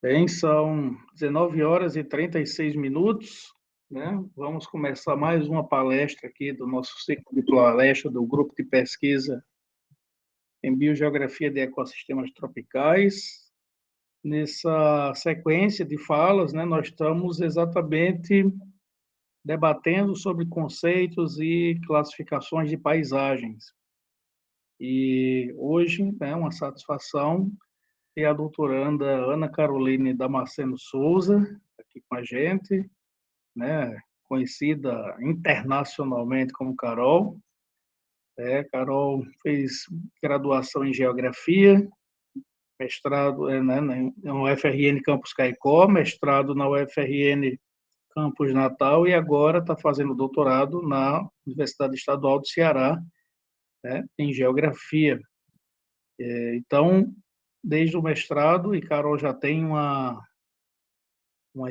Bem, são 19 horas e 36 minutos, né? Vamos começar mais uma palestra aqui do nosso ciclo de palestra do Grupo de Pesquisa em Biogeografia de Ecossistemas Tropicais. Nessa sequência de falas, né, nós estamos exatamente debatendo sobre conceitos e classificações de paisagens. E hoje é uma satisfação ter a doutoranda Ana Caroline Damasceno Souza aqui com a gente, né? Conhecida internacionalmente como Carol. Carol fez graduação em Geografia, mestrado na UFRN Campus Caicó, mestrado na UFRN Campus Natal e agora está fazendo doutorado na Universidade Estadual do Ceará, né, em Geografia. Então, desde o mestrado, e Carol já tem uma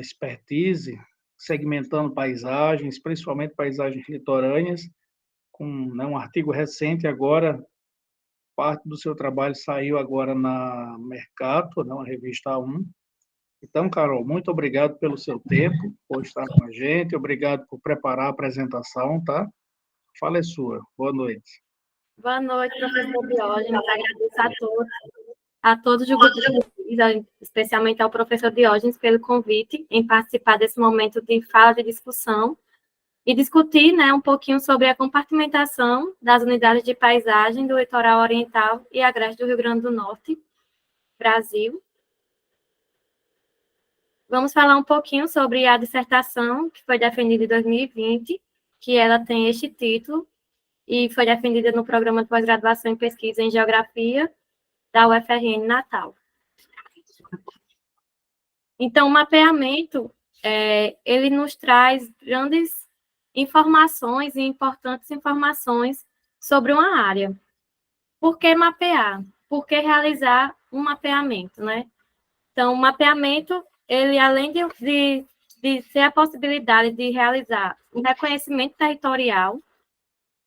expertise segmentando paisagens, principalmente paisagens litorâneas, com, né, um artigo recente agora, parte do seu trabalho saiu agora na Mercato, né, uma revista A1. Então, Carol, muito obrigado pelo seu tempo, por estar com a gente, obrigado por preparar a apresentação, tá? Fala é sua. Boa noite. Boa noite, professor Diógenes. Agradeço a todos do grupo de pesquisa, especialmente ao professor Diógenes, pelo convite em participar desse momento de fala de discussão e discutir, né, um pouquinho sobre a compartimentação das unidades de paisagem do litoral oriental e agreste do Rio Grande do Norte, Brasil. Vamos falar um pouquinho sobre a dissertação que foi defendida em 2020, que ela tem este título, e foi defendida no programa de pós-graduação em pesquisa em Geografia da UFRN Natal. Então, o mapeamento, ele nos traz grandes informações e importantes informações sobre uma área. Por que mapear? Por que realizar um mapeamento, né? Então, o mapeamento, ele, além de ter a possibilidade de realizar um reconhecimento territorial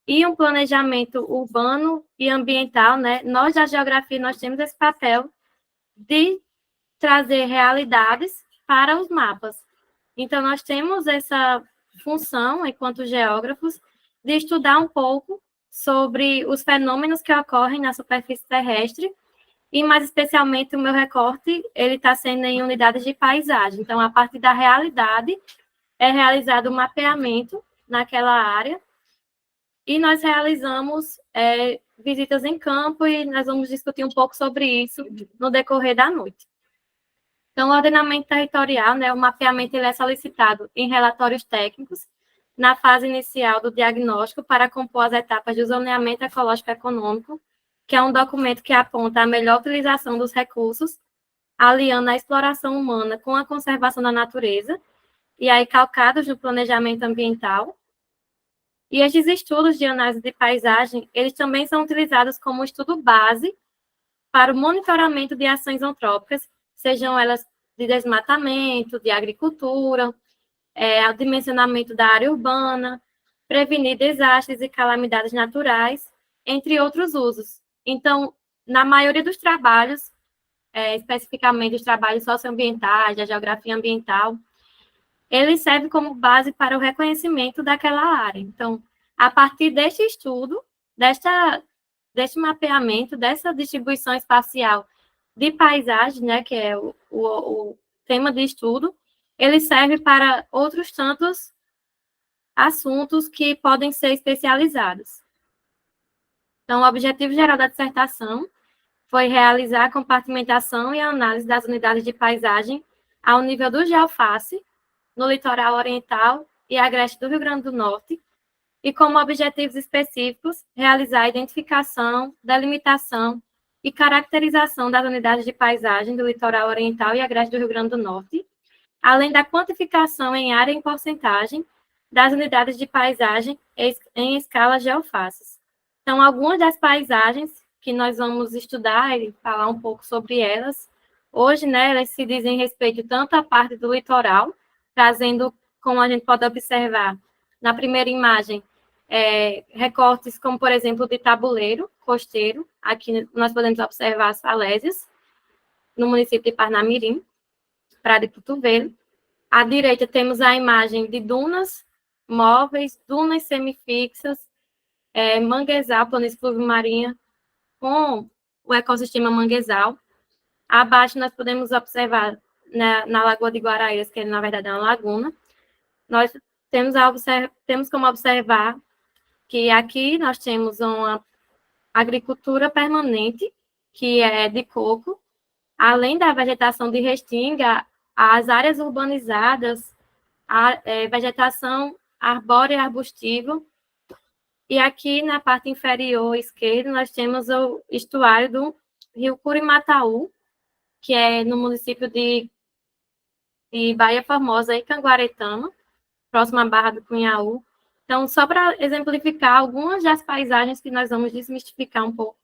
e um planejamento urbano e ambiental, né? Nós, da geografia, nós temos esse papel de trazer realidades para os mapas. Então, nós temos essa função, enquanto geógrafos, de estudar um pouco sobre os fenômenos que ocorrem na superfície terrestre, e mais especialmente o meu recorte, ele está sendo em unidades de paisagem. Então, a partir da realidade, é realizado um mapeamento naquela área, e nós realizamos visitas em campo, e nós vamos discutir um pouco sobre isso no decorrer da noite. Então, o ordenamento territorial, né, o mapeamento, ele é solicitado em relatórios técnicos, na fase inicial do diagnóstico, para compor as etapas do zoneamento ecológico econômico, que é um documento que aponta a melhor utilização dos recursos, aliando a exploração humana com a conservação da natureza, e aí calcados no planejamento ambiental. E estes estudos de análise de paisagem, eles também são utilizados como estudo base para o monitoramento de ações antrópicas, sejam elas de desmatamento, de agricultura, o dimensionamento da área urbana, prevenir desastres e calamidades naturais, entre outros usos. Então, na maioria dos trabalhos, especificamente os trabalhos socioambientais, da geografia ambiental, ele serve como base para o reconhecimento daquela área. Então, a partir deste estudo, deste mapeamento, dessa distribuição espacial de paisagem, né, que é o tema de estudo, ele serve para outros tantos assuntos que podem ser especializados. Então, o objetivo geral da dissertação foi realizar a compartimentação e a análise das unidades de paisagem ao nível do geoface, no litoral oriental e agreste do Rio Grande do Norte, e como objetivos específicos, realizar a identificação, delimitação e caracterização das unidades de paisagem do litoral oriental e agreste do Rio Grande do Norte, além da quantificação em área e porcentagem das unidades de paisagem em escala geofaces. Então, algumas das paisagens que nós vamos estudar e falar um pouco sobre elas, hoje, né, elas se dizem respeito tanto à parte do litoral, trazendo, como a gente pode observar na primeira imagem, recortes como, por exemplo, de tabuleiro costeiro. Aqui nós podemos observar as falésias, no município de Parnamirim. Praia de Cotovelo. À direita temos a imagem de dunas móveis, dunas semifixas, manguezal, planície pluvio-marinha, com o ecossistema manguezal. Abaixo nós podemos observar na Lagoa de Guaraíras, que na verdade é uma laguna, nós temos como observar que aqui nós temos uma agricultura permanente, que é de coco, além da vegetação de restinga, as áreas urbanizadas, a vegetação arbórea e arbustiva. E aqui na parte inferior esquerda nós temos o estuário do rio Curimataú, que é no município de Baía Formosa e Canguaretama, próximo à Barra do Cunhaú. Então, só para exemplificar algumas das paisagens que nós vamos desmistificar um pouco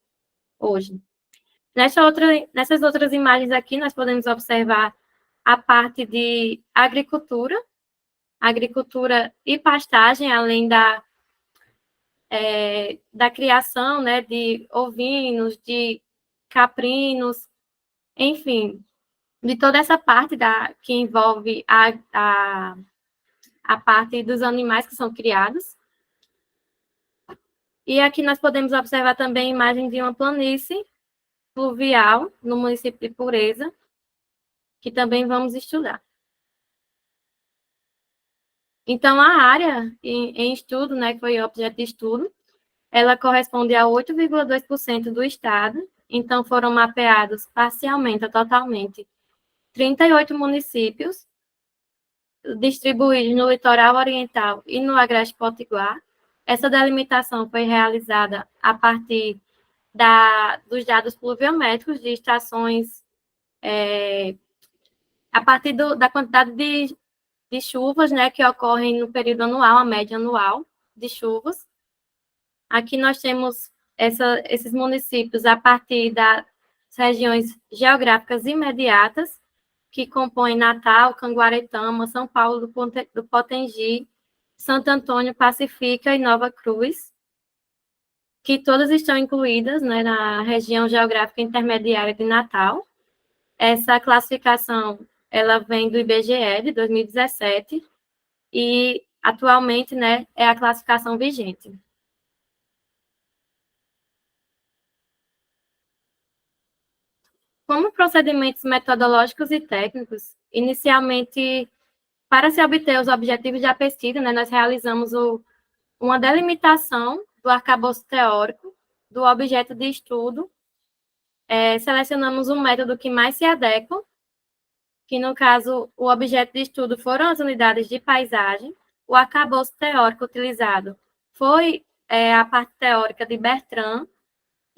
hoje. Nessas outras imagens aqui, nós podemos observar a parte de agricultura e pastagem, além da criação, né, de ovinos, de caprinos, enfim, de toda essa parte que envolve a parte dos animais que são criados. E aqui nós podemos observar também a imagem de uma planície fluvial no município de Pureza, que também vamos estudar. Então, a área em estudo, né, que foi objeto de estudo, ela corresponde a 8,2% do estado. Então, foram mapeados parcialmente ou totalmente 38 municípios, distribuídos no litoral oriental e no agreste potiguar. Essa delimitação foi realizada a partir dos dados pluviométricos de estações, a partir da quantidade de chuvas, né, que ocorrem no período anual, a média anual de chuvas. Aqui nós temos esses municípios a partir das regiões geográficas imediatas, que compõem Natal, Canguaretama, São Paulo do Potengi, Santo Antônio, Pacifica e Nova Cruz, que todas estão incluídas, né, na região geográfica intermediária de Natal. Essa classificação ela vem do IBGE de 2017 e atualmente, né, é a classificação vigente. Como procedimentos metodológicos e técnicos, inicialmente, para se obter os objetivos da pesquisa, né, nós realizamos uma delimitação do arcabouço teórico, do objeto de estudo, selecionamos um método que mais se adequa, que no caso o objeto de estudo foram as unidades de paisagem, o arcabouço teórico utilizado foi a parte teórica de Bertrand,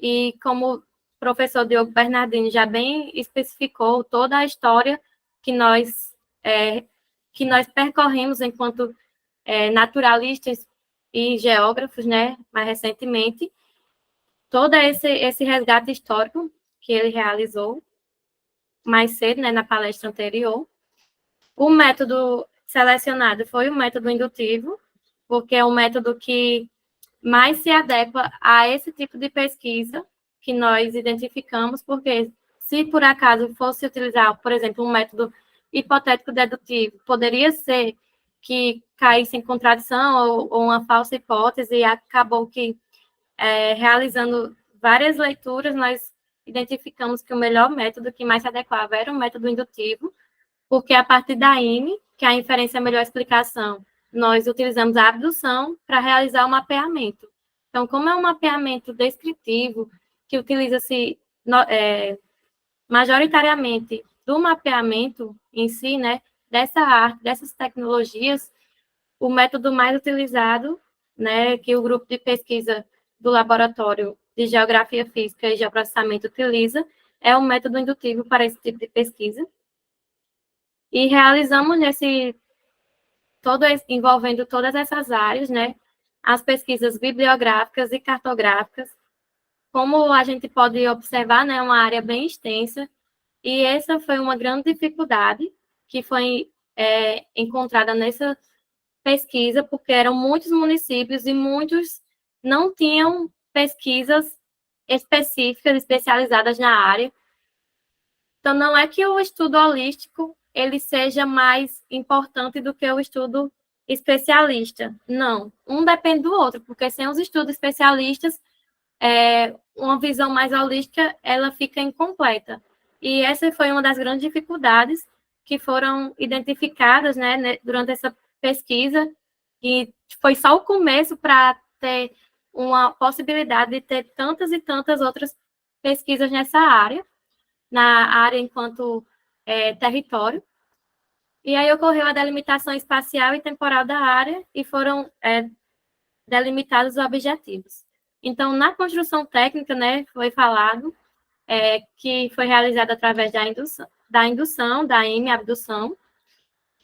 e como o professor Diogo Bernardini já bem especificou toda a história que nós percorremos enquanto naturalistas e geógrafos, né, mais recentemente, todo esse resgate histórico que ele realizou mais cedo, né, na palestra anterior. O método selecionado foi o método indutivo, porque é o método que mais se adequa a esse tipo de pesquisa que nós identificamos, porque se por acaso fosse utilizar, por exemplo, um método hipotético dedutivo, poderia ser que caísse em contradição ou uma falsa hipótese, e acabou que, realizando várias leituras, nós identificamos que o melhor método que mais se adequava era o método indutivo, porque a partir da INE, que é a inferência é a melhor explicação, nós utilizamos a abdução para realizar o mapeamento. Então, como é um mapeamento descritivo, que utiliza-se majoritariamente do mapeamento em si, né, dessa arte, dessas tecnologias, o método mais utilizado, né, que o grupo de pesquisa do Laboratório de Geografia Física e Geoprocessamento utiliza, é o método indutivo para esse tipo de pesquisa. E realizamos envolvendo todas essas áreas, né, as pesquisas bibliográficas e cartográficas. Como a gente pode observar, né, é uma área bem extensa, e essa foi uma grande dificuldade que foi encontrada nessa pesquisa, porque eram muitos municípios e muitos não tinham pesquisas específicas, especializadas na área. Então, não é que o estudo holístico ele seja mais importante do que o estudo especialista. Não, um depende do outro, porque sem os estudos especialistas, uma visão mais holística, ela fica incompleta. E essa foi uma das grandes dificuldades que foram identificadas, né, durante essa pesquisa, e foi só o começo para ter uma possibilidade de ter tantas e tantas outras pesquisas nessa área, na área enquanto território. E aí ocorreu a delimitação espacial e temporal da área e foram delimitados os objetivos. Então, na construção técnica, né, foi falado que foi realizada através da indução, da abdução,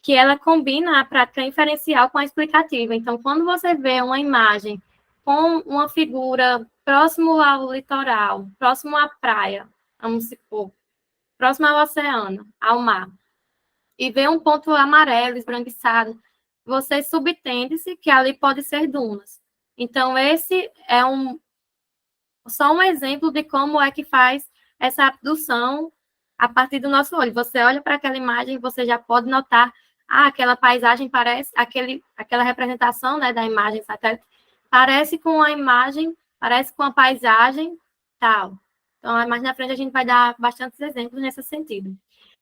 que ela combina a prática inferencial com a explicativa. Então, quando você vê uma imagem com uma figura próximo ao litoral, próximo à praia, vamos supor, próximo ao oceano, ao mar, e vê um ponto amarelo, esbranquiçado, você subtende-se que ali pode ser dunas. Então, esse é só um exemplo de como é que faz essa abdução a partir do nosso olho. Você olha para aquela imagem, você já pode notar, aquela paisagem parece, aquela representação, né, da imagem satélite, parece com a imagem, parece com a paisagem, tal. Então, mais na frente a gente vai dar bastantes exemplos nesse sentido.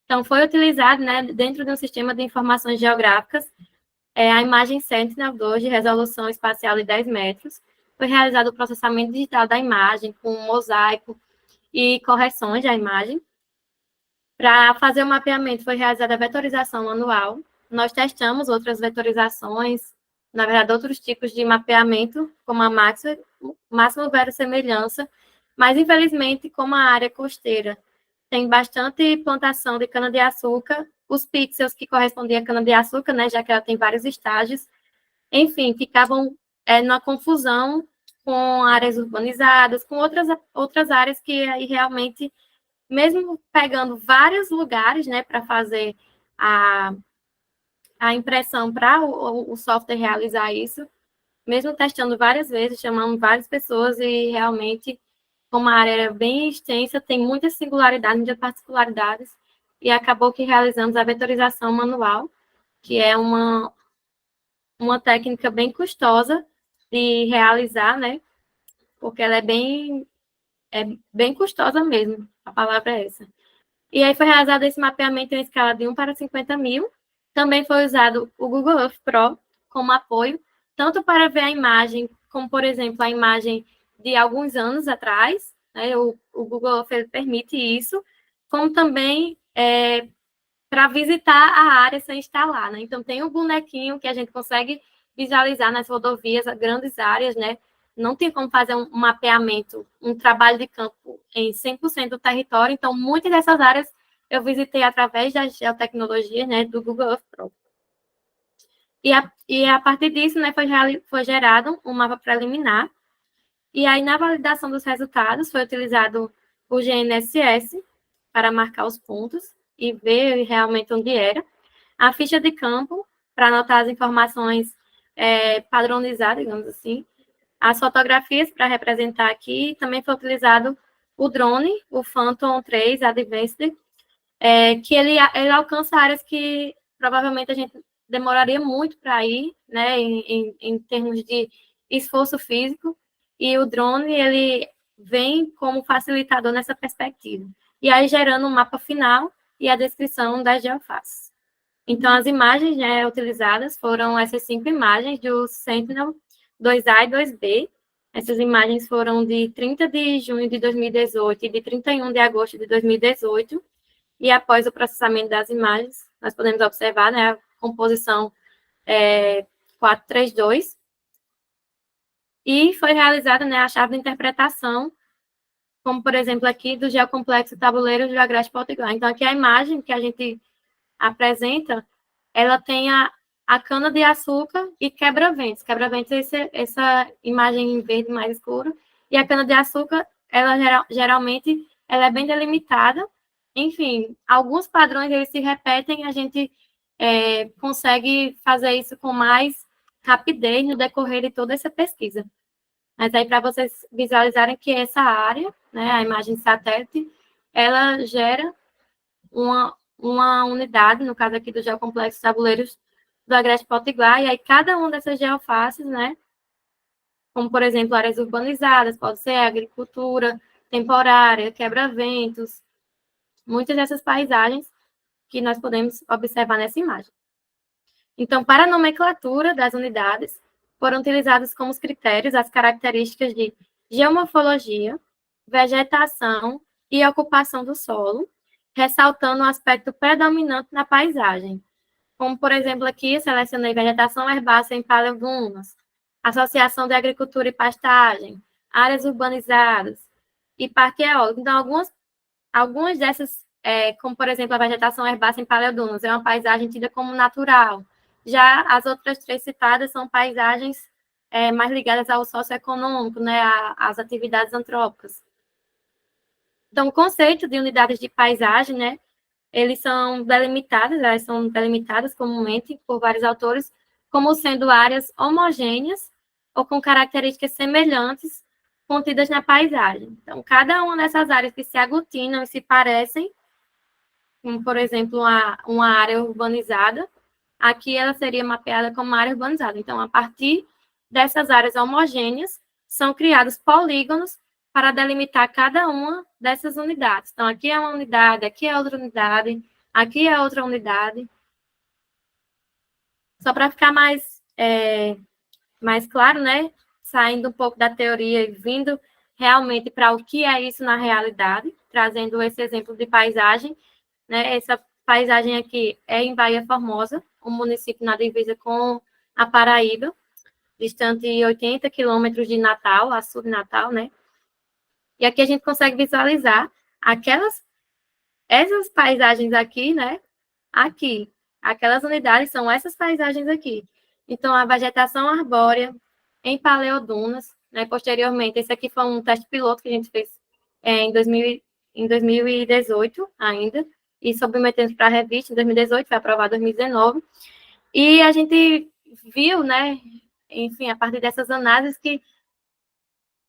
Então, foi utilizado, né, dentro de um sistema de informações geográficas, a imagem Sentinel-2 de resolução espacial de 10 metros. Foi realizado o processamento digital da imagem, com mosaico e correções da imagem. Para fazer o mapeamento, foi realizada a vetorização manual. Nós testamos outras vetorizações, na verdade, outros tipos de mapeamento, como a máxima verossemelhança, mas, infelizmente, como a área costeira tem bastante plantação de cana-de-açúcar, os pixels que correspondiam à cana-de-açúcar, né, já que ela tem vários estágios, enfim, ficavam numa confusão com áreas urbanizadas, com outras áreas que aí realmente, mesmo pegando vários lugares, né, para fazer a impressão para o software realizar isso, mesmo testando várias vezes, chamando várias pessoas e realmente, como a área era bem extensa, tem muitas singularidades, muitas particularidades, e acabou que realizamos a vetorização manual, que é uma técnica bem custosa de realizar, né? Porque ela é bem custosa mesmo, a palavra é essa. E aí foi realizado esse mapeamento em escala de 1 para 50 mil. Também foi usado o Google Earth Pro como apoio, tanto para ver a imagem, como, por exemplo, a imagem de alguns anos atrás, né? O Google Earth ele permite isso, como também para visitar a área sem estar lá, né? Então, tem um bonequinho que a gente consegue visualizar nas rodovias, grandes áreas, né? Não tem como fazer um mapeamento, um trabalho de campo em 100% do território, então, muitas dessas áreas eu visitei através das geotecnologias, né, do Google Earth Pro. E a partir disso, né, foi gerado um mapa preliminar, e aí, na validação dos resultados, foi utilizado o GNSS para marcar os pontos e ver realmente onde era. A ficha de campo, para anotar as informações padronizadas, digamos assim. As fotografias, para representar aqui. Também foi utilizado o drone, o Phantom 3 Advanced, que ele alcança áreas que provavelmente a gente demoraria muito para ir, né, em termos de esforço físico, e o drone, ele vem como facilitador nessa perspectiva. E aí, gerando um mapa final e a descrição das geofaces. Então, as imagens, né, utilizadas foram essas 5 imagens do Sentinel 2A e 2B. Essas imagens foram de 30 de junho de 2018 e de 31 de agosto de 2018. E após o processamento das imagens, nós podemos observar, né, a composição 432. E foi realizada, né, a chave de interpretação, como, por exemplo, aqui do geocomplexo tabuleiro de Agreste-Potiguar. Então, aqui a imagem que a gente apresenta, ela tem a cana-de-açúcar e quebra-ventos. Quebra-ventos é essa imagem em verde mais escuro. E a cana-de-açúcar, ela geralmente, ela é bem delimitada. Enfim, alguns padrões, eles se repetem, a gente consegue fazer isso com mais rapidez no decorrer de toda essa pesquisa. Mas aí, para vocês visualizarem que essa área, né, a imagem satélite, ela gera uma unidade, no caso aqui do Geocomplexo Tabuleiros do Agreste Potiguar, e aí cada uma dessas geofaces, né, como, por exemplo, áreas urbanizadas, pode ser agricultura temporária, quebra-ventos, muitas dessas paisagens que nós podemos observar nessa imagem. Então, para a nomenclatura das unidades, foram utilizados como critérios as características de geomorfologia, vegetação e ocupação do solo, ressaltando o aspecto predominante na paisagem. Como, por exemplo, aqui eu selecionei vegetação herbácea em paleodunas, associação de agricultura e pastagem, áreas urbanizadas e parque eólico. Então, algumas dessas, como, por exemplo, a vegetação herbácea em paleodunas, é uma paisagem tida como natural. Já as outras três citadas são paisagens mais ligadas ao socioeconômico, né, às atividades antrópicas. Então, o conceito de unidades de paisagem, né, elas são delimitadas comumente por vários autores como sendo áreas homogêneas ou com características semelhantes contidas na paisagem. Então, cada uma dessas áreas que se aglutinam e se parecem, como, por exemplo, uma área urbanizada, aqui ela seria mapeada como área urbanizada. Então, a partir dessas áreas homogêneas, são criados polígonos para delimitar cada uma dessas unidades. Então, aqui é uma unidade, aqui é outra unidade, aqui é outra unidade. Só para ficar mais claro, né? Saindo um pouco da teoria e vindo realmente para o que é isso na realidade, trazendo esse exemplo de paisagem, né? Essa paisagem aqui é em Baía Formosa, um município na divisa com a Paraíba, distante 80 quilômetros de Natal, a sul de Natal, né? E aqui a gente consegue visualizar essas paisagens aqui, né? Aqui, aquelas unidades são essas paisagens aqui. Então, a vegetação arbórea em paleodunas, né? Posteriormente, esse aqui foi um teste piloto que a gente fez em 2018 ainda, e submetemos para a revista em 2018, foi aprovado em 2019, e a gente viu, né, enfim, a partir dessas análises, que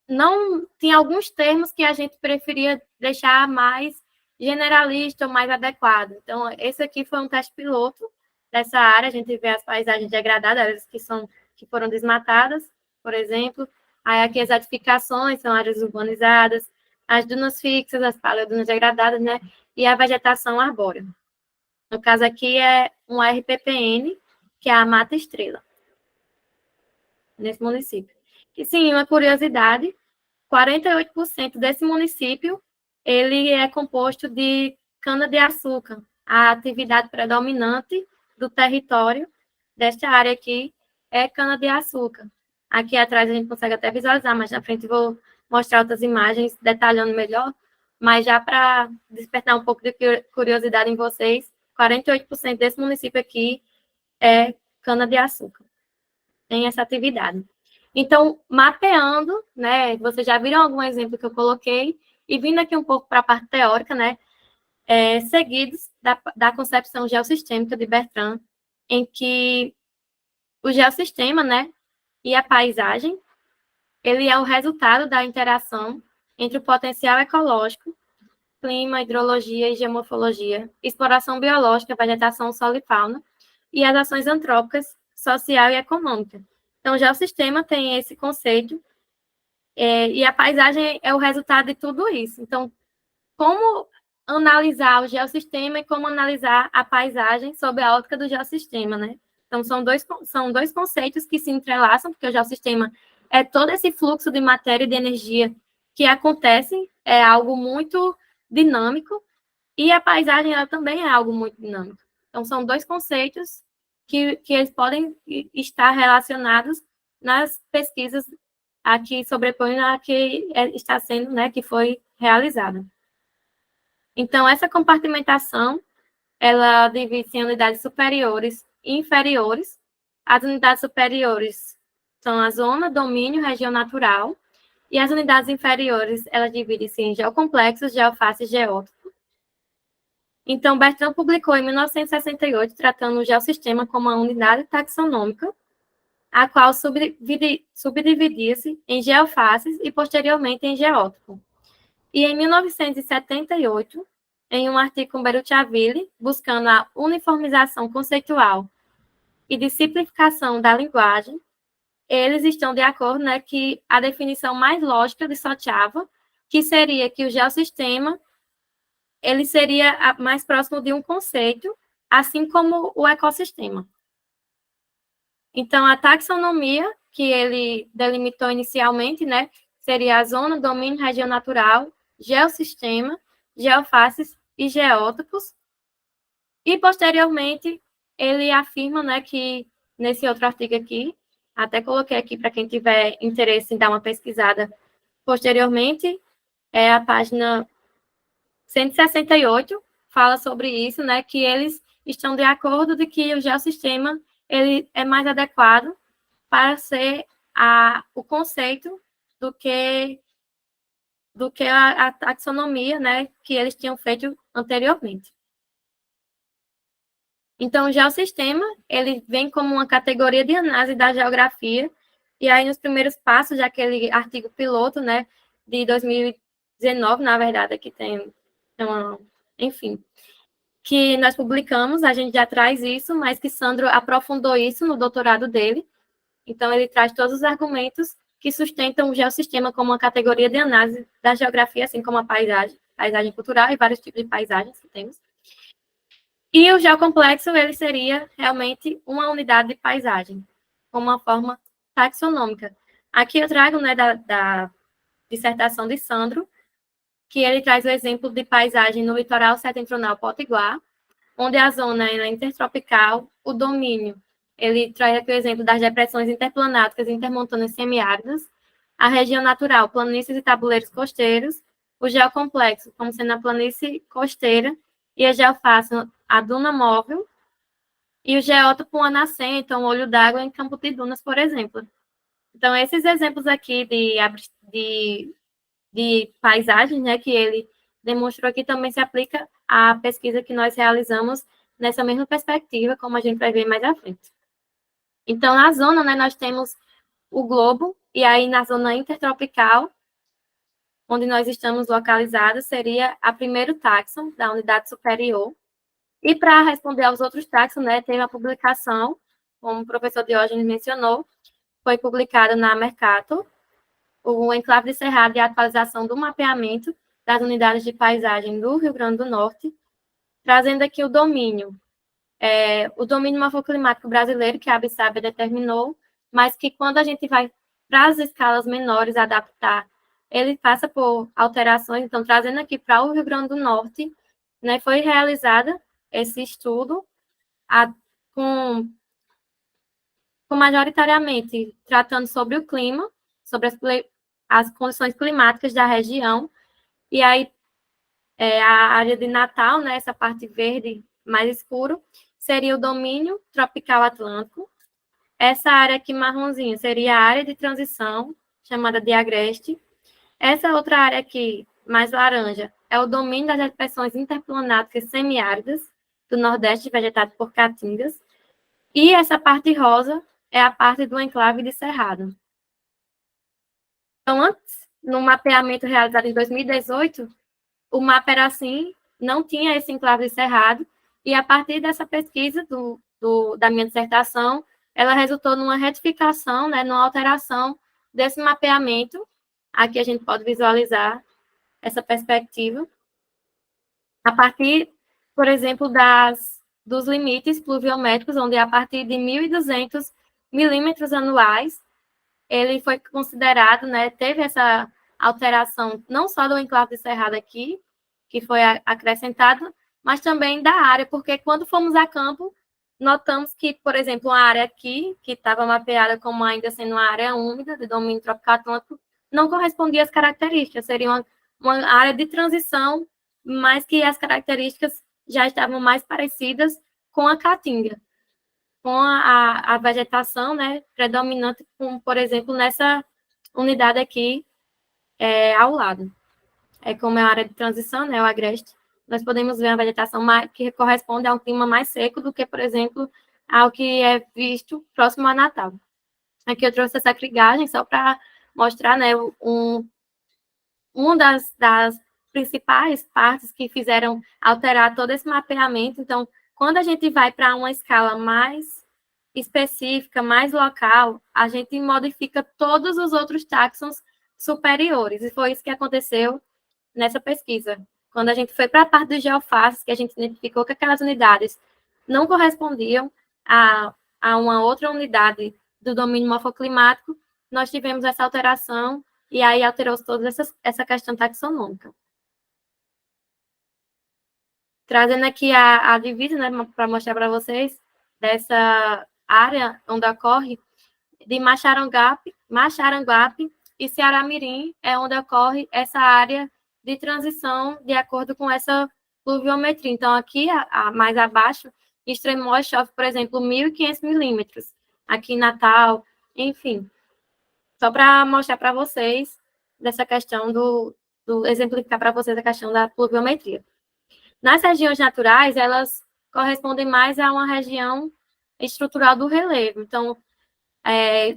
não tinha alguns termos que a gente preferia deixar mais generalista ou mais adequado. Então, esse aqui foi um teste piloto dessa área, a gente vê as paisagens degradadas, áreas que foram desmatadas, por exemplo. Aí aqui as edificações, são áreas urbanizadas, as dunas fixas, as paleodunas degradadas, né? E a vegetação arbórea. No caso aqui é um RPPN, que é a Mata Estrela, nesse município. E sim, uma curiosidade, 48% desse município, ele é composto de cana-de-açúcar, a atividade predominante do território desta área aqui é cana-de-açúcar. Aqui atrás a gente consegue até visualizar, mas na frente vou mostrar outras imagens detalhando melhor, mas já para despertar um pouco de curiosidade em vocês, 48% desse município aqui é cana-de-açúcar, tem essa atividade. Então, mapeando, né, vocês já viram algum exemplo que eu coloquei, e vindo aqui um pouco para a parte teórica, né, seguidos da concepção geossistêmica de Bertrand, em que o geossistema, né, e a paisagem, ele é o resultado da interação entre o potencial ecológico, clima, hidrologia e geomorfologia, exploração biológica, vegetação, solo e fauna, e as ações antrópicas, social e econômica. Então, o geossistema tem esse conceito, e a paisagem é o resultado de tudo isso. Então, como analisar o geossistema e como analisar a paisagem sob a ótica do geossistema, né? Então, são dois conceitos que se entrelaçam, porque o geossistema é todo esse fluxo de matéria e de energia que acontece, é algo muito dinâmico, e a paisagem ela também é algo muito dinâmico. Então, são dois conceitos que eles podem estar relacionados nas pesquisas aqui sobrepõem a que está sendo, né, que foi realizada. Então, essa compartimentação, ela divide-se em unidades superiores e inferiores. As unidades superiores são a zona, domínio, região natural, e as unidades inferiores, elas dividem-se em geocomplexos, geoface e geótipo. Então, Bertrand publicou em 1968, tratando o geossistema como uma unidade taxonômica, a qual subdividia-se em geofaces e, posteriormente, em geótipo. E, em 1978, em um artigo com Berrucciaville, buscando a uniformização conceitual e de simplificação da linguagem, eles estão de acordo, né, que a definição mais lógica de Sochava, que seria que o geossistema ele seria mais próximo de um conceito, assim como o ecossistema. Então, a taxonomia, que ele delimitou inicialmente, né, seria a zona, domínio, região natural, geossistema, geofaces e geótopos. E, posteriormente, ele afirma, né, que, nesse outro artigo aqui, até coloquei aqui para quem tiver interesse em dar uma pesquisada posteriormente, é a página 168, fala sobre isso, né, que eles estão de acordo de que o geossistema ele é mais adequado para ser o conceito do que a taxonomia, né, que eles tinham feito anteriormente. Então, o geossistema, ele vem como uma categoria de análise da geografia, e aí nos primeiros passos daquele artigo piloto, né, de 2019, na verdade, aqui tem enfim, que nós publicamos, a gente já traz isso, mas que Sandro aprofundou isso no doutorado dele. Então, ele traz todos os argumentos que sustentam o geossistema como uma categoria de análise da geografia, assim como a paisagem cultural e vários tipos de paisagens que temos. E o geocomplexo, ele seria realmente uma unidade de paisagem, como uma forma taxonômica. Aqui eu trago, né, da dissertação de Sandro, que ele traz o exemplo de paisagem no litoral setentrional potiguar, onde a zona é intertropical, o domínio, ele traz aqui o exemplo das depressões interplanáticas e intermontâneas semiáridas, a região natural, planícies e tabuleiros costeiros, o geocomplexo, como sendo a planície costeira, e a geoface, a duna móvel, e o geótopo, uma nascente, um olho d'água em campo de dunas, por exemplo. Então, esses exemplos aqui de paisagens, né, que ele demonstrou aqui, também se aplica à pesquisa que nós realizamos nessa mesma perspectiva, como a gente vai ver mais à frente. Então, na zona, né, nós temos o globo, e aí na zona intertropical, onde nós estamos localizados, seria a primeiro táxon, da unidade superior. E para responder aos outros táxons, né, teve a publicação, como o professor Diógenes mencionou, foi publicado na Mercator, o Enclave de Cerrado e a atualização do mapeamento das unidades de paisagem do Rio Grande do Norte, trazendo aqui o domínio morfoclimático brasileiro, que a Absab determinou, mas que quando a gente vai para as escalas menores adaptar, ele passa por alterações. Então, trazendo aqui para o Rio Grande do Norte, né, foi realizada esse estudo com majoritariamente tratando sobre o clima, sobre as condições climáticas da região, e aí a área de Natal, né, essa parte verde mais escuro, seria o domínio tropical atlântico. Essa área aqui marronzinha seria a área de transição, chamada de agreste. Essa outra área aqui, mais laranja, é o domínio das depressões interplanáticas semiáridas do Nordeste, vegetado por caatingas. E essa parte rosa é a parte do enclave de Cerrado. Então, antes, no mapeamento realizado em 2018, o mapa era assim, não tinha esse enclave de Cerrado, e a partir dessa pesquisa da minha dissertação, ela resultou numa retificação, né, numa alteração desse mapeamento. Aqui a gente pode visualizar essa perspectiva. A partir, por exemplo, dos limites pluviométricos, onde a partir de 1.200 milímetros anuais, ele foi considerado, né, teve essa alteração não só do enclave de Cerrado aqui, que foi acrescentado, mas também da área, porque quando fomos a campo, notamos que, por exemplo, a área aqui, que estava mapeada como ainda sendo uma área úmida, de domínio tropical atlântico, não correspondia às características, seria uma área de transição, mas que as características já estavam mais parecidas com a caatinga, com a vegetação, né, predominante, por exemplo, nessa unidade aqui ao lado. Como é a área de transição, né, o agreste, nós podemos ver a vegetação que corresponde a um clima mais seco do que, por exemplo, ao que é visto próximo a Natal. Aqui eu trouxe essa crigagem só para mostrar, né, uma das principais partes que fizeram alterar todo esse mapeamento. Então, quando a gente vai para uma escala mais específica, mais local, a gente modifica todos os outros táxons superiores. E foi isso que aconteceu nessa pesquisa. Quando a gente foi para a parte dos geofaces, que a gente identificou que aquelas unidades não correspondiam a uma outra unidade do domínio morfoclimático, nós tivemos essa alteração e aí alterou-se toda essa questão taxonômica. Trazendo aqui a divisa, né, para mostrar para vocês, dessa área onde ocorre, de Macharanguape e Ceará-Mirim, é onde ocorre essa área de transição de acordo com essa pluviometria. Então, aqui, mais abaixo, em Extremóis chove, por exemplo, 1.500 milímetros. Aqui em Natal, enfim. Só para mostrar para vocês dessa questão exemplificar para vocês a questão da pluviometria. Nas regiões naturais, elas correspondem mais a uma região estrutural do relevo. Então,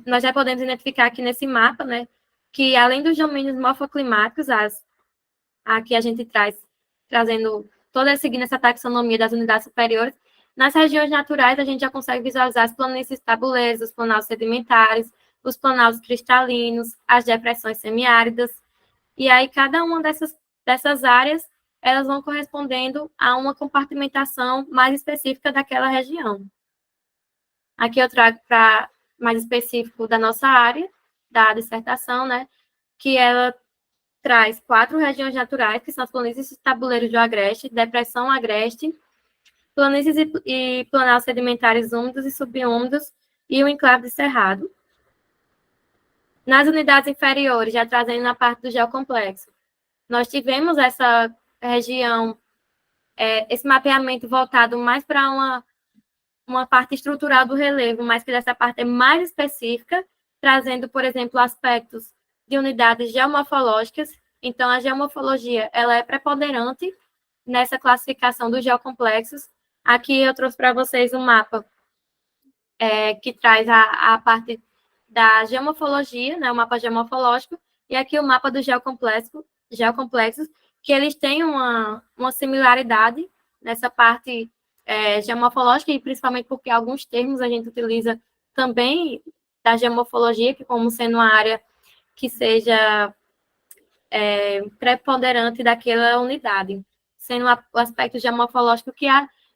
nós já podemos identificar aqui nesse mapa, né, que além dos domínios morfoclimáticos, aqui a gente trazendo seguindo essa taxonomia das unidades superiores, nas regiões naturais a gente já consegue visualizar as planícies tabuleiras, os planaltos sedimentares, os planaltos cristalinos, as depressões semiáridas, e aí cada uma dessas áreas, elas vão correspondendo a uma compartimentação mais específica daquela região. Aqui eu trago para mais específico da nossa área, da dissertação, né, que ela traz 4 regiões naturais, que são as planícies e tabuleiros do Agreste, Depressão Agreste, planícies e planaltos sedimentares úmidos e subúmidos, e o enclave de Cerrado. Nas unidades inferiores, já trazendo na parte do geocomplexo, nós tivemos essa região, esse mapeamento voltado mais para uma parte estrutural do relevo, mas que dessa parte é mais específica, trazendo, por exemplo, aspectos de unidades geomorfológicas. Então, a geomorfologia ela é preponderante nessa classificação dos geocomplexos. Aqui eu trouxe para vocês um mapa que traz a parte da geomorfologia, né, o mapa geomorfológico, e aqui o mapa dos geocomplexos, que eles têm uma similaridade nessa parte geomorfológica, e principalmente porque alguns termos a gente utiliza também da geomorfologia, que como sendo uma área que seja preponderante daquela unidade, sendo o aspecto geomorfológico que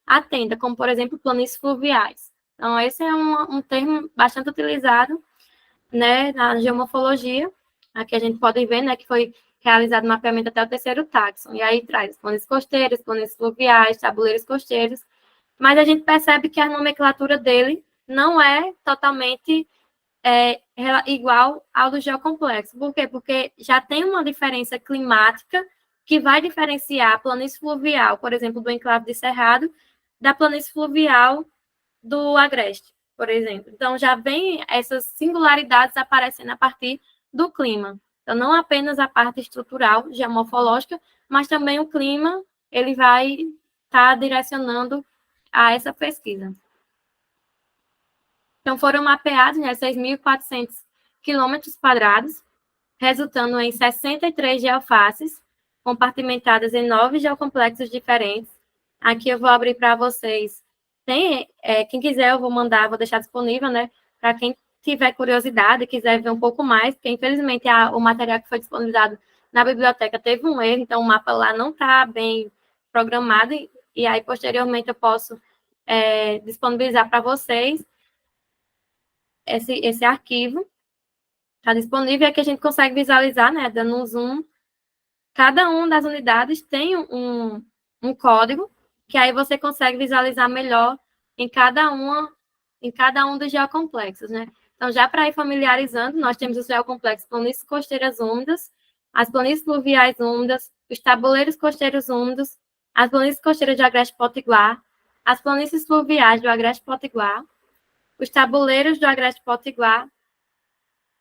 atenda, como, por exemplo, planícies fluviais. Então, esse é um termo bastante utilizado, né, na geomorfologia. Aqui a gente pode ver, né, que foi realizado o mapeamento até o 3º táxon, e aí traz planícies costeiras, planícies fluviais, tabuleiros costeiros, mas a gente percebe que a nomenclatura dele não é totalmente igual ao do geocomplexo. Por quê? Porque já tem uma diferença climática que vai diferenciar a planície fluvial, por exemplo, do enclave de Cerrado, da planície fluvial do Agreste, por exemplo. Então, já vem essas singularidades aparecendo a partir do clima. Então, não apenas a parte estrutural, geomorfológica, mas também o clima, ele vai estar direcionando a essa pesquisa. Então, foram mapeados 6.400 quilômetros quadrados, resultando em 63 geofaces, compartimentadas em 9 geocomplexos diferentes. Aqui eu vou abrir para vocês. Quem quiser, eu vou deixar disponível, né, para quem tiver curiosidade, quiser ver um pouco mais, porque infelizmente o material que foi disponibilizado na biblioteca teve um erro, então o mapa lá não está bem programado, e aí posteriormente eu posso disponibilizar para vocês esse arquivo. Está disponível, e aqui a gente consegue visualizar, né, dando um zoom. Cada uma das unidades tem um código, que aí você consegue visualizar melhor em cada um dos geocomplexos, né? Então, já para ir familiarizando, nós temos os geocomplexos planícies costeiras úmidas, as planícies fluviais úmidas, os tabuleiros costeiros úmidos, as planícies costeiras de Agreste Potiguar, as planícies fluviais do Agreste Potiguar, os tabuleiros do Agreste Potiguar,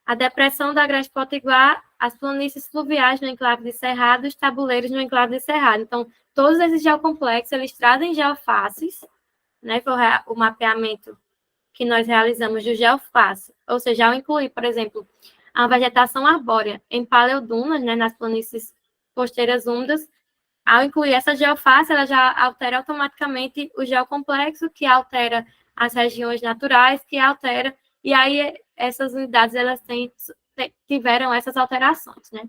a depressão do Agreste Potiguar, as planícies fluviais no enclave de Cerrado, os tabuleiros no enclave de Cerrado. Então, todos esses geocomplexos, eles trazem geofaces, né? Foi o mapeamento que nós realizamos do geoface, ou seja, ao incluir, por exemplo, a vegetação arbórea em paleodunas, né, nas planícies costeiras úmidas, ao incluir essa geofácea, ela já altera automaticamente o geocomplexo, que altera as regiões naturais, que altera, e aí essas unidades elas tiveram essas alterações, né?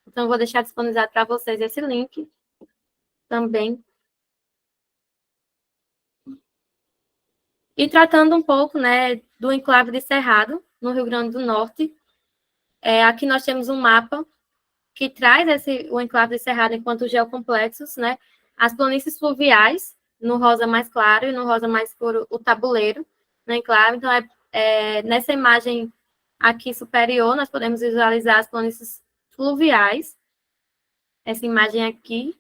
Então, vou deixar disponibilizado para vocês esse link também. E tratando um pouco, né, do enclave de Cerrado, no Rio Grande do Norte, aqui nós temos um mapa que traz o enclave de Cerrado enquanto geocomplexos, né, as planícies fluviais, no rosa mais claro e no rosa mais escuro, o tabuleiro, no enclave. Então, nessa imagem aqui superior, nós podemos visualizar as planícies fluviais. Essa imagem aqui,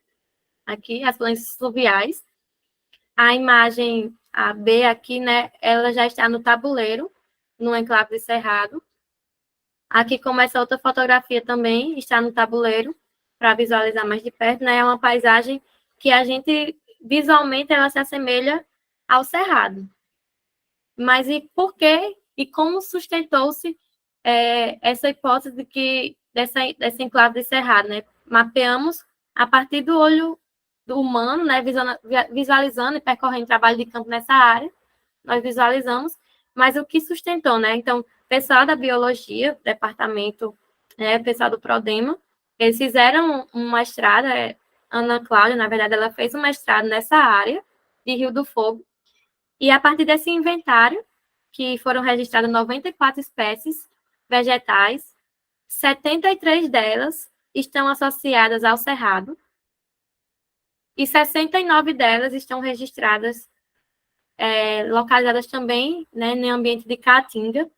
as planícies fluviais. A imagem a B aqui, né, ela já está no tabuleiro, no enclave de Cerrado. Aqui, como essa outra fotografia também está no tabuleiro, para visualizar mais de perto, né, é uma paisagem que a gente, visualmente, ela se assemelha ao Cerrado. Mas e por quê e como sustentou-se essa hipótese de que dessa enclave de Cerrado, né? Mapeamos a partir do olho do humano, né? Visualizando e percorrendo trabalho de campo nessa área, nós visualizamos, mas o que sustentou, né? Então, pessoal da biologia, departamento, pessoal do Prodema, eles fizeram uma estrada, Ana Cláudia, na verdade, ela fez um mestrado nessa área de Rio do Fogo, e a partir desse inventário, que foram registradas 94 espécies vegetais, 73 delas estão associadas ao cerrado, e 69 delas estão registradas, localizadas também, né, no ambiente de Caatinga,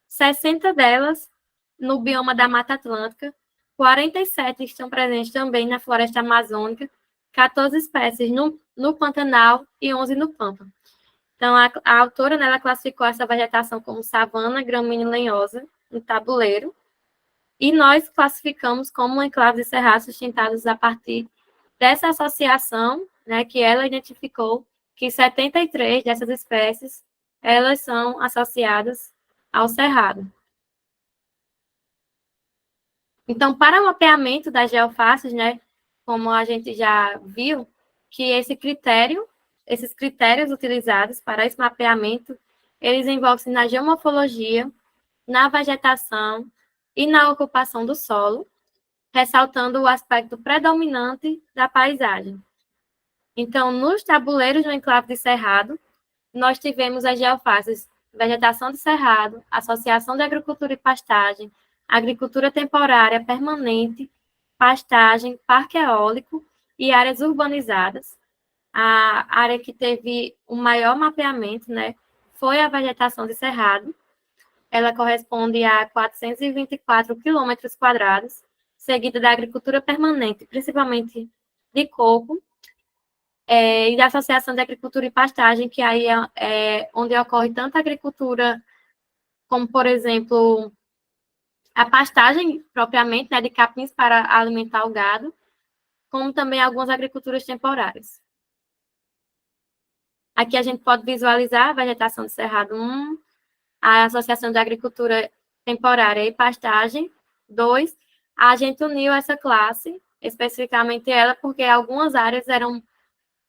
60 delas no bioma da Mata Atlântica, 47 estão presentes também na floresta amazônica, 14 espécies no Pantanal e 11 no Pampa. Então, a autora, né, ela classificou essa vegetação como savana, gramínea lenhosa, no tabuleiro, e nós classificamos como enclaves de cerrado sustentados a partir dessa associação, né, que ela identificou que 73 dessas espécies, elas são associadas ao cerrado. Então, para o mapeamento das geofaces, né, como a gente já viu, que esses critérios utilizados para esse mapeamento, eles envolvem-se na geomorfologia, na vegetação e na ocupação do solo, ressaltando o aspecto predominante da paisagem. Então, nos tabuleiros do enclave de Cerrado, nós tivemos as geofaces vegetação de cerrado, associação de agricultura e pastagem, agricultura temporária permanente, pastagem, parque eólico e áreas urbanizadas. A área que teve o maior mapeamento, né, foi a vegetação de cerrado. Ela corresponde a 424 quilômetros quadrados, seguida da agricultura permanente, principalmente de coco, e da Associação de Agricultura e Pastagem, que aí é onde ocorre tanto a agricultura, como, por exemplo, a pastagem propriamente, né, de capins para alimentar o gado, como também algumas agriculturas temporárias. Aqui a gente pode visualizar a vegetação do Cerrado 1, a Associação de Agricultura Temporária e Pastagem 2. A gente uniu essa classe, especificamente ela, porque algumas áreas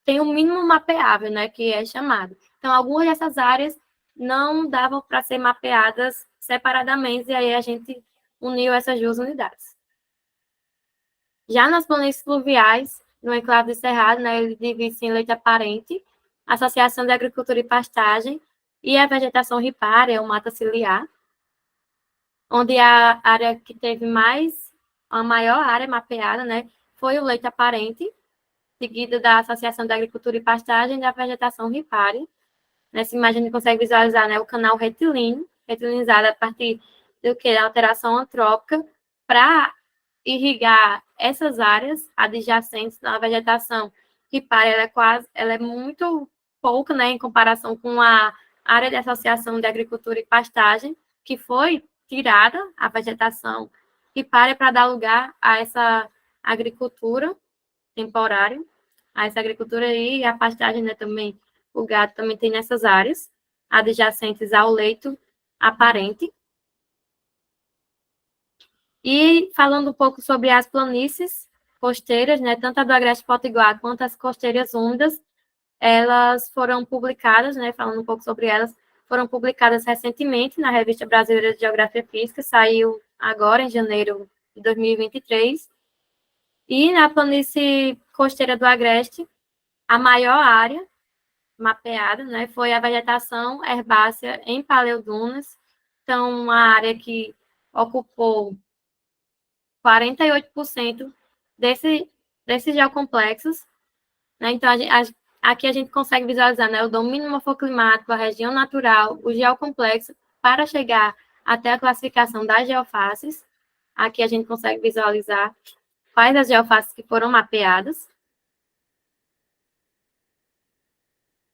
tem um mínimo mapeável, né, que é chamado. Então, algumas dessas áreas não davam para ser mapeadas separadamente, e aí a gente uniu essas duas unidades. Já nas planícies fluviais, no enclave de Cerrado, né, ele divide-se em leito aparente, Associação de Agricultura e Pastagem, e a vegetação ripária, ou mata ciliar, onde a área que teve a maior área mapeada, né, foi o leito aparente, seguida da Associação de Agricultura e Pastagem e da vegetação ripária. Nessa imagem a gente consegue visualizar, né, o canal retilinizado a partir da alteração antrópica para irrigar essas áreas adjacentes à vegetação ripária. Ela é muito pouca, né, em comparação com a área de Associação de Agricultura e Pastagem, que foi tirada a vegetação ripária para dar lugar a essa agricultura temporária, a essa agricultura e a pastagem, né, também, o gado também tem nessas áreas adjacentes ao leito aparente. E falando um pouco sobre as planícies costeiras, né, tanto a do Agreste Potiguar quanto as costeiras úmidas, elas foram publicadas, né, falando um pouco sobre elas, foram publicadas recentemente na Revista Brasileira de Geografia Física, saiu agora em janeiro de 2023. E na planície costeira do Agreste, a maior área mapeada, né, foi a vegetação herbácea em paleodunas, então uma área que ocupou 48% desses geocomplexos, né? Então, aqui a gente consegue visualizar, né, o domínio morfoclimático, a região natural, o geocomplexo, para chegar até a classificação das geofaces. Aqui a gente consegue visualizar quais as geofaces que foram mapeadas,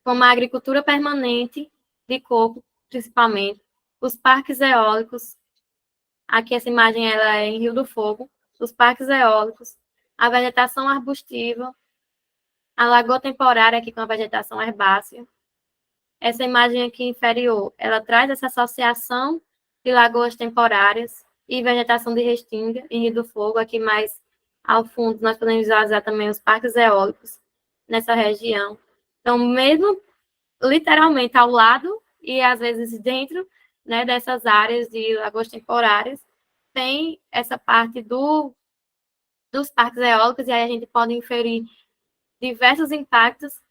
como a agricultura permanente de coco, principalmente, os parques eólicos. Aqui essa imagem ela é em Rio do Fogo, os parques eólicos, a vegetação arbustiva, a lagoa temporária aqui com a vegetação herbácea. Essa imagem aqui inferior, ela traz essa associação de lagoas temporárias e vegetação de restinga em Rio do Fogo. Aqui mais ao fundo nós podemos visualizar também os parques eólicos nessa região. Então, mesmo literalmente ao lado e às vezes dentro, né, dessas áreas de lagoas temporárias, tem essa parte dos parques eólicos, e aí a gente pode inferir diversos impactos,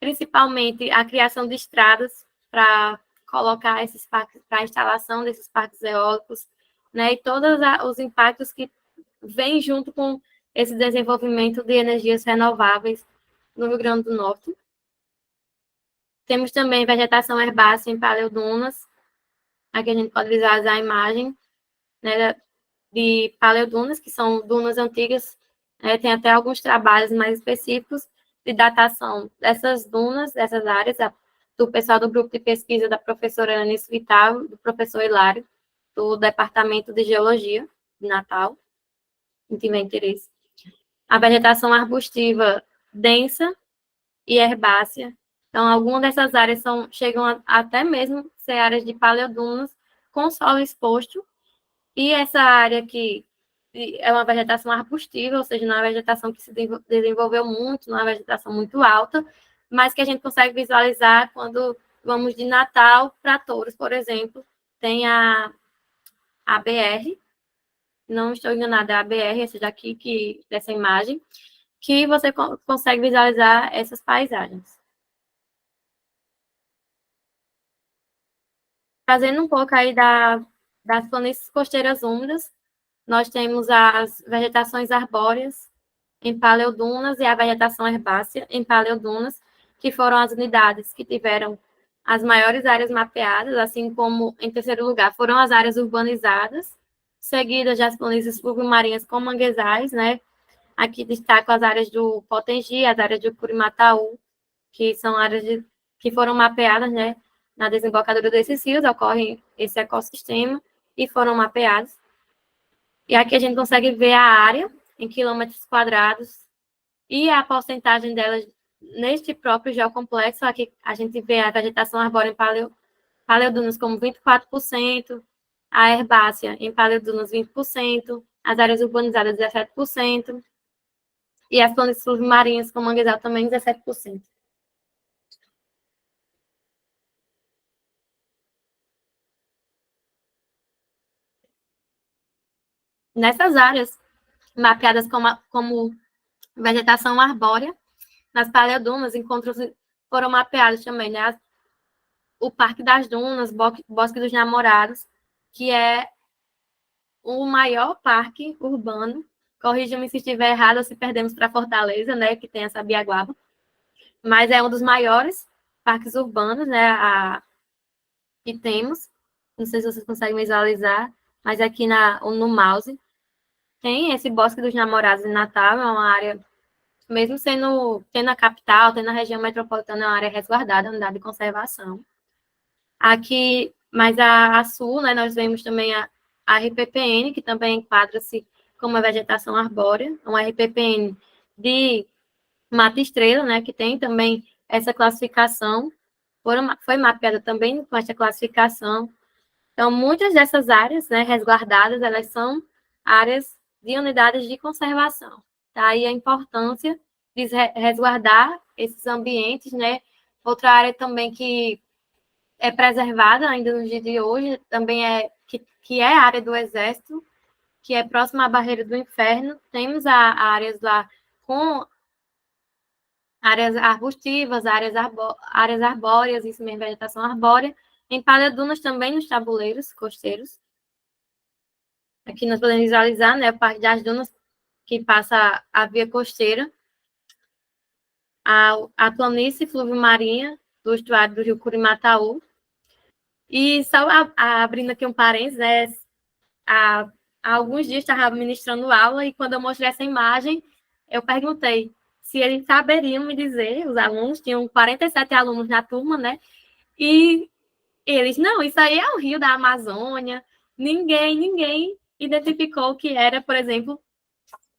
principalmente a criação de estradas para colocar esses parques, para a instalação desses parques eólicos, né, e todos os impactos que vêm junto com esse desenvolvimento de energias renováveis no Rio Grande do Norte. Temos também vegetação herbácea em paleodunas. Aqui a gente pode visualizar a imagem, né, de paleodunas, que são dunas antigas. Tem até alguns trabalhos mais específicos de datação dessas dunas, dessas áreas, do pessoal do grupo de pesquisa da professora Anice Vital, do professor Hilário, do Departamento de Geologia de Natal, quem tiver interesse. A vegetação arbustiva densa e herbácea. Então, algumas dessas áreas chegam até mesmo ser áreas de paleodunas com solo exposto, e essa área aqui é uma vegetação arbustiva, ou seja, não é uma vegetação que se desenvolveu muito, não é uma vegetação muito alta, mas que a gente consegue visualizar quando vamos de Natal para Touros, por exemplo. Tem a BR, não estou enganada, é a BR, essa daqui, dessa imagem, que você consegue visualizar essas paisagens. Trazendo um pouco aí das planícies costeiras úmidas, nós temos as vegetações arbóreas em paleodunas e a vegetação herbácea em paleodunas, que foram as unidades que tiveram as maiores áreas mapeadas, assim como, em terceiro lugar, foram as áreas urbanizadas, seguidas das planícies pluviomarinhas com manguezais, né? Aqui destaco as áreas do Potengi, as áreas do Curimataú, que são áreas que foram mapeadas, né? Na desembocadura desses rios ocorre esse ecossistema e foram mapeados. E aqui a gente consegue ver a área em quilômetros quadrados e a porcentagem delas neste próprio geocomplexo. Aqui a gente vê a vegetação arbórea em paleodunas como 24%, a herbácea em paleodunas 20%, as áreas urbanizadas 17%, e as planícies marinhas com manguezal também 17%. Nessas áreas, mapeadas como vegetação arbórea, nas paleodunas, foram mapeados também, né, o Parque das Dunas, Bosque dos Namorados, que é o maior parque urbano. Corrija-me se estiver errado ou se perdemos para Fortaleza, né, que tem essa Biaguaba, mas é um dos maiores parques urbanos, né, que temos. Não sei se vocês conseguem visualizar, mas aqui no mouse tem esse Bosque dos Namorados em Natal, é uma área, mesmo tendo a capital, tendo a região metropolitana, é uma área resguardada, unidade de conservação. Aqui, mais a sul, né, nós vemos também a RPPN, que também enquadra-se como a vegetação arbórea, uma RPPN de mata estrela, né, que tem também essa classificação, foi mapeada também com essa classificação. Então, muitas dessas áreas, né, resguardadas, elas são áreas de unidades de conservação. Daí a importância de resguardar esses ambientes, né? Outra área também que é preservada ainda no dia de hoje, também que é a área do Exército, que é próxima à Barreira do Inferno. Temos áreas lá com áreas arbustivas, áreas arbóreas, isso mesmo, vegetação arbórea, em paleodunas também nos tabuleiros costeiros. Aqui nós podemos visualizar, né, a parte das dunas que passa a via costeira, a planície fluvio-marinha do estuário do rio Curimataú. E só abrindo aqui um parênteses, né, há alguns dias estava ministrando aula e quando eu mostrei essa imagem, eu perguntei se eles saberiam me dizer, os alunos, tinham 47 alunos na turma, né? E eles, não, isso aí é o rio da Amazônia. Ninguém identificou que era, por exemplo,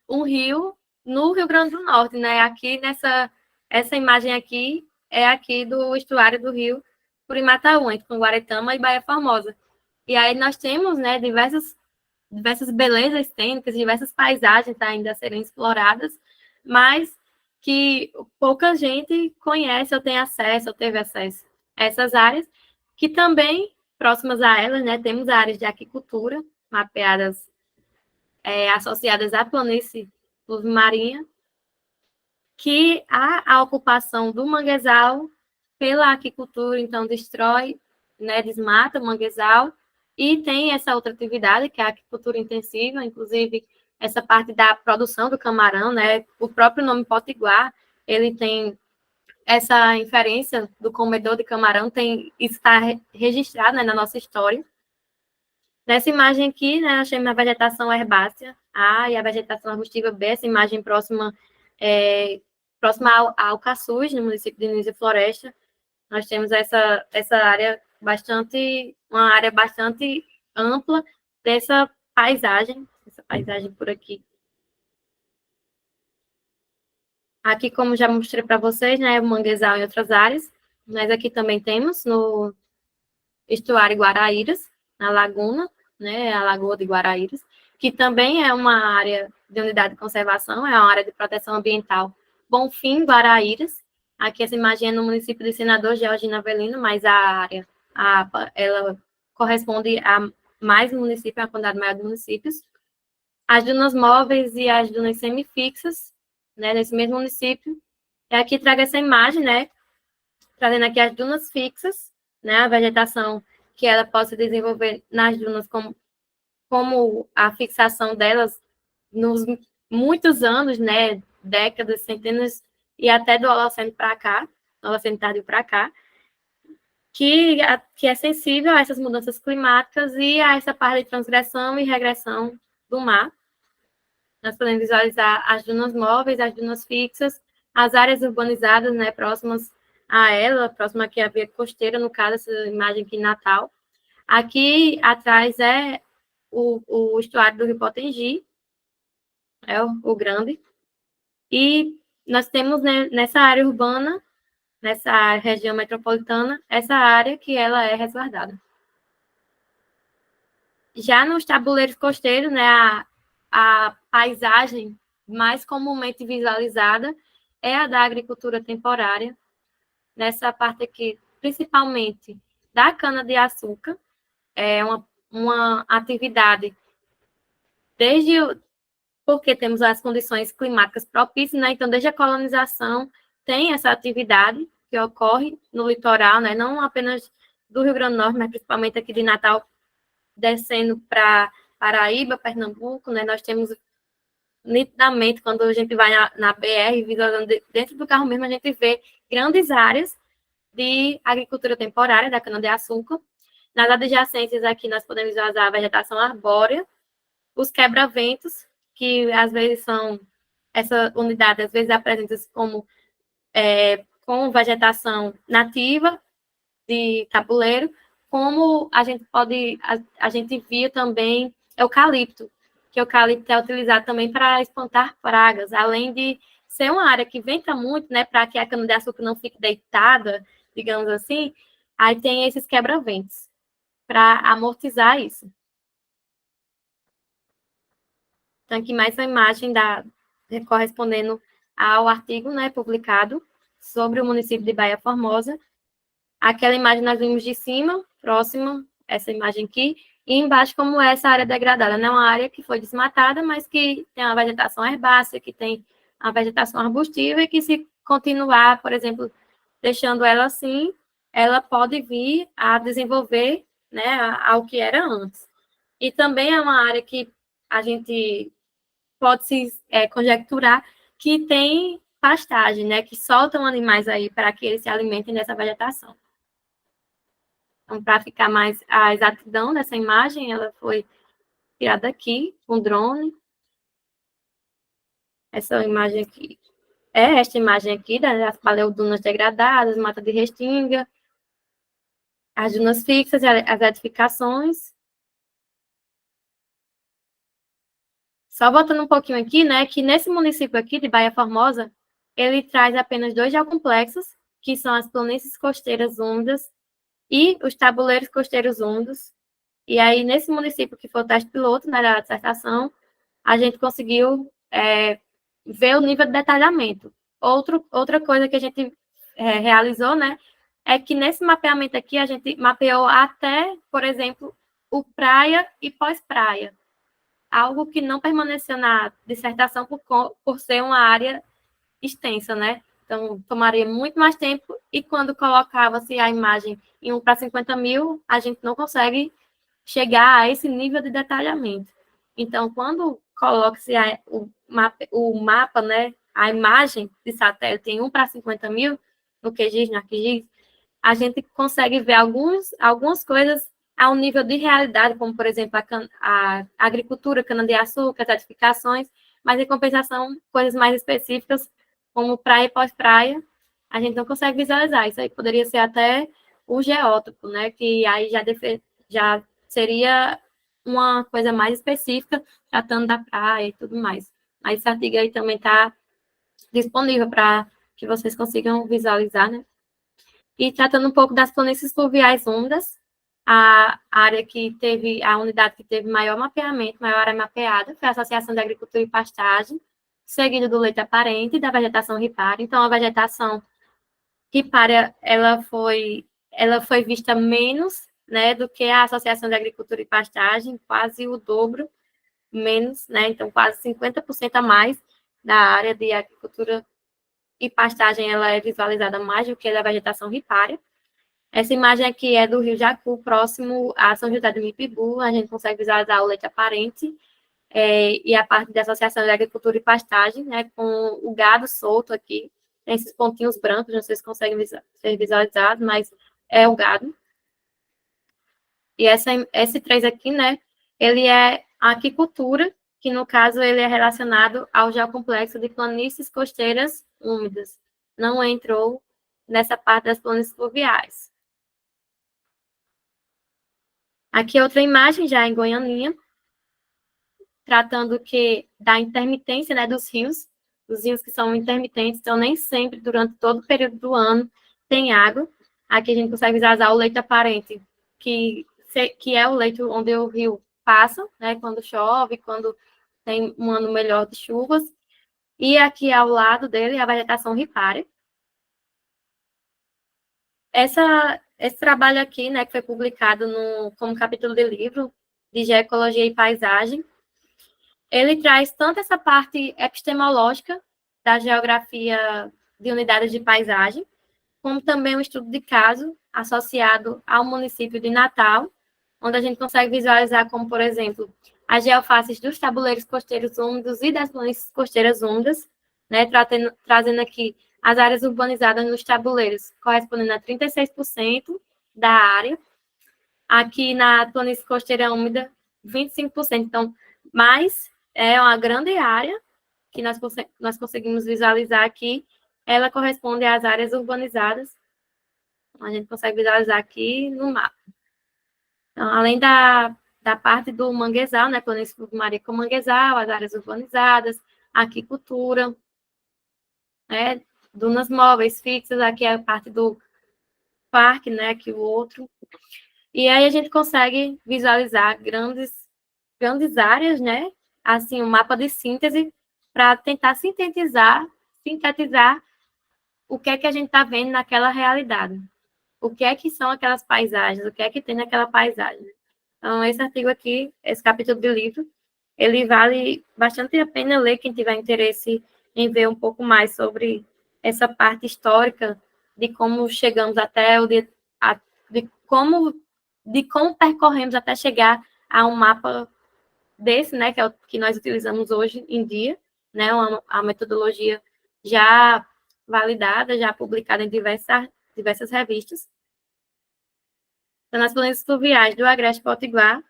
um rio no Rio Grande do Norte, né? Aqui essa imagem aqui é aqui do estuário do rio Curimataú, entre Guaretama e Baía Formosa. E aí nós temos, né, diversas belezas cênicas, diversas paisagens ainda a serem exploradas, mas que pouca gente conhece ou tem acesso, ou teve acesso a essas áreas, que também, próximas a elas, né, temos áreas de aquicultura, mapeadas, associadas à planície marinha, que a ocupação do manguezal pela aquicultura, então, destrói, né, desmata o manguezal, e tem essa outra atividade, que é a aquicultura intensiva, inclusive essa parte da produção do camarão, né, o próprio nome potiguar, ele tem essa inferência do comedor de camarão, está registrado, né, na nossa história. Nessa imagem aqui, né, nós temos a vegetação herbácea A e a vegetação arbustiva B, essa imagem próxima ao Caçuz, no município de Nísia Floresta. Nós temos essa área uma área bastante ampla dessa paisagem por aqui. Aqui, como já mostrei para vocês, né, o manguezal em outras áreas, mas aqui também temos no estuário Guaraíras, na laguna, né, a Lagoa de Guaraíras, que também é uma área de unidade de conservação, é uma área de proteção ambiental Bonfim, Guaraíras. Aqui essa imagem é no município de Senador Georgina Avelino, mas a área, ela corresponde a mais municípios, a quantidade maior de municípios. As dunas móveis e as dunas semifixas, né, nesse mesmo município. E aqui trago essa imagem, né, trazendo aqui as dunas fixas, né, a vegetação que ela possa desenvolver nas dunas como a fixação delas nos muitos anos, né, décadas, centenas, e até do Holoceno para cá, Holoceno tardio para cá, que é sensível a essas mudanças climáticas e a essa parte de transgressão e regressão do mar. Nós podemos visualizar as dunas móveis, as dunas fixas, as áreas urbanizadas, né, próximas a ela, próxima aqui à via costeira, no caso, essa imagem aqui em Natal. Aqui atrás é o estuário do Rio Potengi, é o grande. E nós temos, né, nessa área urbana, nessa região metropolitana, essa área que ela é resguardada. Já nos tabuleiros costeiros, né, a paisagem mais comumente visualizada é a da agricultura temporária, nessa parte aqui, principalmente da cana-de-açúcar, é uma atividade porque temos as condições climáticas propícias, né? Então, desde a colonização, tem essa atividade que ocorre no litoral, né? Não apenas do Rio Grande do Norte, mas principalmente aqui de Natal, descendo para Paraíba, Pernambuco, né? Nós temos nitidamente, quando a gente vai na BR, visualizando dentro do carro mesmo, a gente vê grandes áreas de agricultura temporária da cana-de-açúcar. Nas adjacências aqui, nós podemos visualizar a vegetação arbórea, os quebra-ventos, que às vezes são, essa unidade às vezes apresenta como com vegetação nativa de tabuleiro, como a gente via também eucalipto, que o eucalipto é utilizado também para espantar pragas, além de ser uma área que venta muito, né, para que a cana-de-açúcar não fique deitada, digamos assim, aí tem esses quebra-ventos para amortizar isso. Então, aqui mais uma imagem correspondendo ao artigo, né, publicado sobre o município de Baía Formosa. Aquela imagem nós vimos de cima, próxima, essa imagem aqui, e embaixo como é essa área degradada, né, uma área que foi desmatada, mas que tem uma vegetação herbácea, que tem a vegetação arbustiva, e que se continuar, por exemplo, deixando ela assim, ela pode vir a desenvolver, né, ao que era antes. E também é uma área que a gente pode se conjecturar que tem pastagem, né, que soltam animais aí para que eles se alimentem dessa vegetação. Então, para ficar mais a exatidão dessa imagem, ela foi tirada aqui com drone. Essa imagem aqui é esta imagem aqui das paleodunas degradadas, mata de restinga, as dunas fixas, as edificações. Só voltando um pouquinho aqui, né, que nesse município aqui de Baía Formosa, ele traz apenas 2 geocomplexos, que são as planícies costeiras úmidas e os tabuleiros costeiros úmidos. E aí, nesse município que foi o teste piloto, né, da dissertação, a gente conseguiu ver o nível de detalhamento. Outra coisa que a gente realizou, né, é que nesse mapeamento aqui, a gente mapeou até, por exemplo, o praia e pós-praia. Algo que não permaneceu na dissertação por ser uma área extensa, né? Então, tomaria muito mais tempo, e quando colocava-se a imagem em 1 para 50 mil, a gente não consegue chegar a esse nível de detalhamento. Então, quando coloca-se o mapa, né, a imagem de satélite em 1 para 50 mil, no QGIS, no ArcGIS, a gente consegue ver algumas coisas a um nível de realidade, como, por exemplo, a agricultura, cana-de-açúcar, as edificações, mas, em compensação, coisas mais específicas, como praia e pós-praia, a gente não consegue visualizar. Isso aí poderia ser até o geótopo, né, que aí já seria uma coisa mais específica, tratando da praia e tudo mais. Mas esse artigo aí também está disponível para que vocês consigam visualizar, né? E tratando um pouco das planícies fluviais úmidas, a unidade que teve maior mapeamento, maior área mapeada, foi a Associação de Agricultura e Pastagem, seguido do leito aparente e da vegetação ripária. Então, a vegetação ripária, ela foi vista menos, né, do que a Associação de Agricultura e Pastagem, quase o dobro menos, né, então quase 50% a mais da área de agricultura e pastagem, ela é visualizada mais do que a da vegetação ripária. Essa imagem aqui é do Rio Jacu, próximo a São José do Mipibu, a gente consegue visualizar o leito aparente, e a parte da Associação de Agricultura e Pastagem, né, com o gado solto aqui, tem esses pontinhos brancos, não sei se conseguem ser visualizados, mas é o gado. E esse 3 aqui, né, ele é a aquicultura, que no caso ele é relacionado ao geocomplexo de planícies costeiras úmidas. Não entrou nessa parte das planícies fluviais. Aqui outra imagem, já em Goianinha, tratando da intermitência, né, dos rios que são intermitentes, então nem sempre, durante todo o período do ano, tem água. Aqui a gente consegue visualizar o leito aparente, que é o leito onde o rio passa, né, quando chove, quando tem um ano melhor de chuvas. E aqui ao lado dele a vegetação ripária. Esse trabalho aqui, né, que foi publicado como capítulo de livro de Geoecologia e Paisagem, ele traz tanto essa parte epistemológica da geografia de unidades de paisagem, como também um estudo de caso associado ao município de Natal, onde a gente consegue visualizar como, por exemplo, as geofaces dos tabuleiros costeiros úmidos e das planícies costeiras úmidas, né, trazendo aqui as áreas urbanizadas nos tabuleiros, correspondendo a 36% da área. Aqui na planície costeira úmida, 25%. Então, mais é uma grande área que nós conseguimos visualizar aqui. Ela corresponde às áreas urbanizadas. A gente consegue visualizar aqui no mapa. Então, além da parte do manguezal, né, planície Maria com manguezal, as áreas urbanizadas, aquicultura, né, dunas móveis fixas, aqui é a parte do parque, né, aqui o outro. E aí a gente consegue visualizar grandes áreas, né, assim, um mapa de síntese para tentar sintetizar o que é que a gente está vendo naquela realidade. O que é que são aquelas paisagens, o que é que tem naquela paisagem. Então, esse artigo aqui, esse capítulo do livro, ele vale bastante a pena ler quem tiver interesse em ver um pouco mais sobre essa parte histórica de como chegamos até o dia, de como percorremos até chegar a um mapa desse, né, que é o que nós utilizamos hoje em dia, né, a metodologia já validada, já publicada em diversas revistas. Então, nas planícies fluviais do Agreste Potiguar,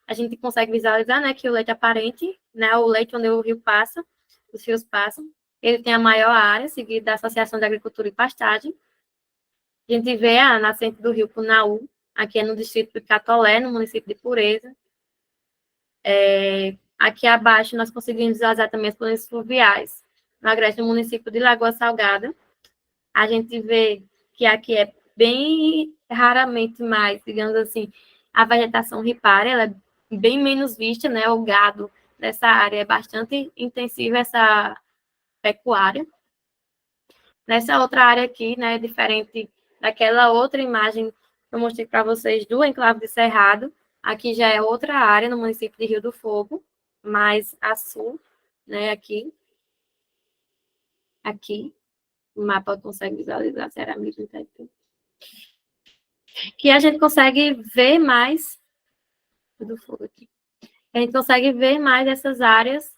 a gente consegue visualizar, né, que o leito aparente, né, o leito onde o rio passa, os rios passam, ele tem a maior área, seguida da Associação de Agricultura e Pastagem. A gente vê a nascente do rio Punaú, aqui é no distrito de Catolé, no município de Pureza. Aqui abaixo nós conseguimos visualizar também as planícies fluviais, no Agreste, no município de Lagoa Salgada. A gente vê que aqui é bem raramente mais, digamos assim, a vegetação ripária, ela é bem menos vista, né? O gado dessa área é bastante intensiva, essa pecuária. Nessa outra área aqui, né, diferente daquela outra imagem que eu mostrei para vocês do enclave de Cerrado, aqui já é outra área no município de Rio do Fogo, mais a sul, né, aqui, o mapa consegue visualizar, será mesmo que a gente consegue ver mais do fogo aqui. A gente consegue ver mais essas áreas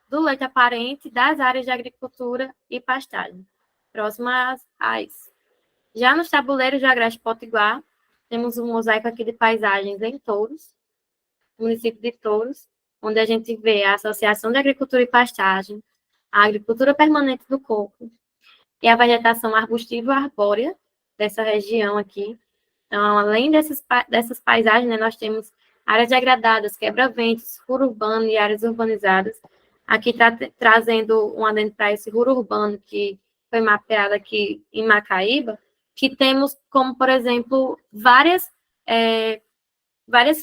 do leito aparente, das áreas de agricultura e pastagem, próximas a isso. Já nos tabuleiros de Agreste Potiguar, temos um mosaico aqui de paisagens em Touros, município de Touros, onde a gente vê a Associação de Agricultura e Pastagem, a agricultura permanente do coco e a vegetação arbustivo-arbórea dessa região aqui. Então, além dessas paisagens, né, nós temos áreas degradadas, quebra-ventos, ruro urbano e áreas urbanizadas. Aqui trazendo um adendo para esse ruro urbano que foi mapeado aqui em Macaíba, que temos como, por exemplo, várias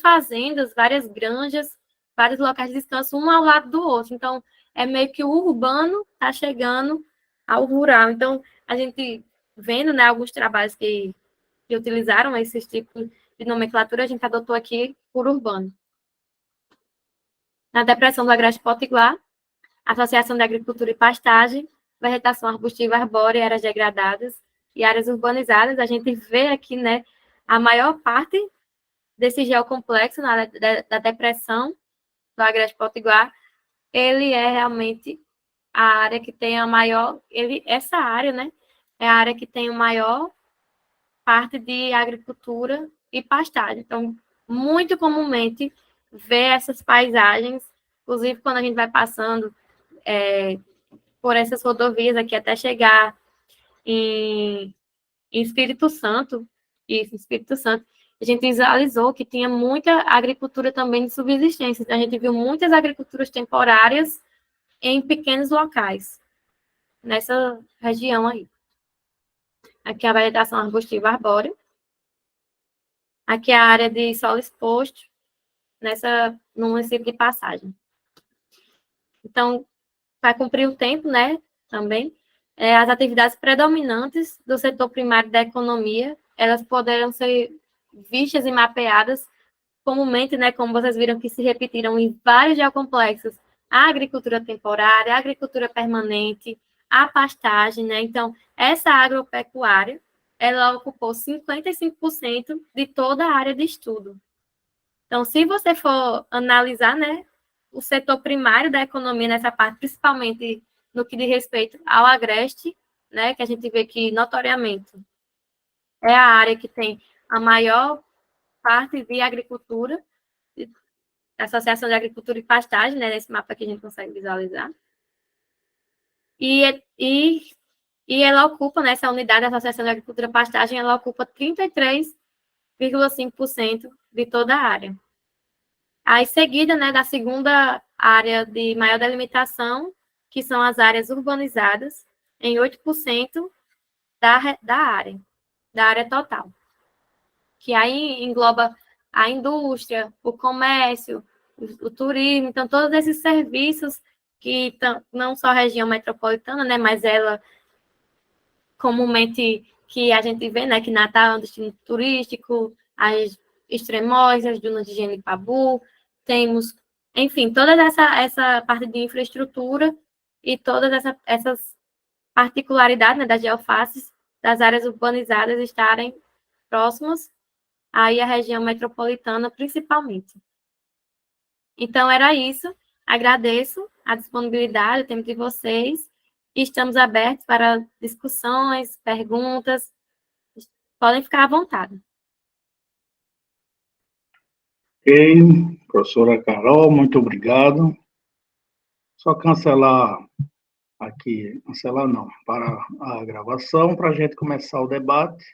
fazendas, várias granjas, vários locais de descanso, um ao lado do outro. Então, é meio que o urbano está chegando ao rural. Então, a gente vendo, né, alguns trabalhos que utilizaram esses tipos de nomenclatura, a gente adotou aqui por urbano. Na depressão do Agreste Potiguar, Associação de Agricultura e Pastagem, vegetação arbustiva arbórea, áreas degradadas e áreas urbanizadas, a gente vê aqui, né, a maior parte desse geocomplexo da depressão do Agreste Potiguar, ele é realmente a área que tem a maior, essa área, né, é a área que tem o maior parte de agricultura e pastagem. Então, muito comumente, ver essas paisagens, inclusive quando a gente vai passando por essas rodovias aqui até chegar em Espírito Santo, a gente visualizou que tinha muita agricultura também de subsistência. Então, a gente viu muitas agriculturas temporárias em pequenos locais, nessa região aí. Aqui é a vegetação arbustiva arbórea. Aqui é a área de solo exposto, no município de Passagem. Então, para cumprir o tempo, né, também, as atividades predominantes do setor primário da economia, elas poderão ser vistas e mapeadas comumente, né, como vocês viram que se repetiram em vários geocomplexos, a agricultura temporária, a agricultura permanente, a pastagem, né, então, essa agropecuária, ela ocupou 55% de toda a área de estudo. Então, se você for analisar, né, o setor primário da economia nessa parte, principalmente no que diz respeito ao Agreste, né, que a gente vê que, notoriamente, é a área que tem a maior parte de agricultura, Associação de Agricultura e Pastagem, né, nesse mapa que a gente consegue visualizar. E ela ocupa, nessa unidade da Associação de Agricultura e Pastagem, ela ocupa 33,5% de toda a área. Aí, seguida, né, da segunda área de maior delimitação, que são as áreas urbanizadas, em 8% da área total. Que aí engloba a indústria, o comércio, o turismo, então todos esses serviços que não só a região metropolitana, né, mas ela comumente que a gente vê, né, que Natal é um destino turístico, as Extremóis, as dunas de Genipabu, temos, enfim, toda essa parte de infraestrutura e todas essas particularidades, né, das geofaces das áreas urbanizadas estarem próximas aí à região metropolitana, principalmente. Então, era isso. Agradeço a disponibilidade, o tempo de vocês, e estamos abertos para discussões, perguntas. Podem ficar à vontade. Ok, professora Carol, muito obrigado. Só cancelar aqui, cancelar não, para a gravação, para a gente começar o debate.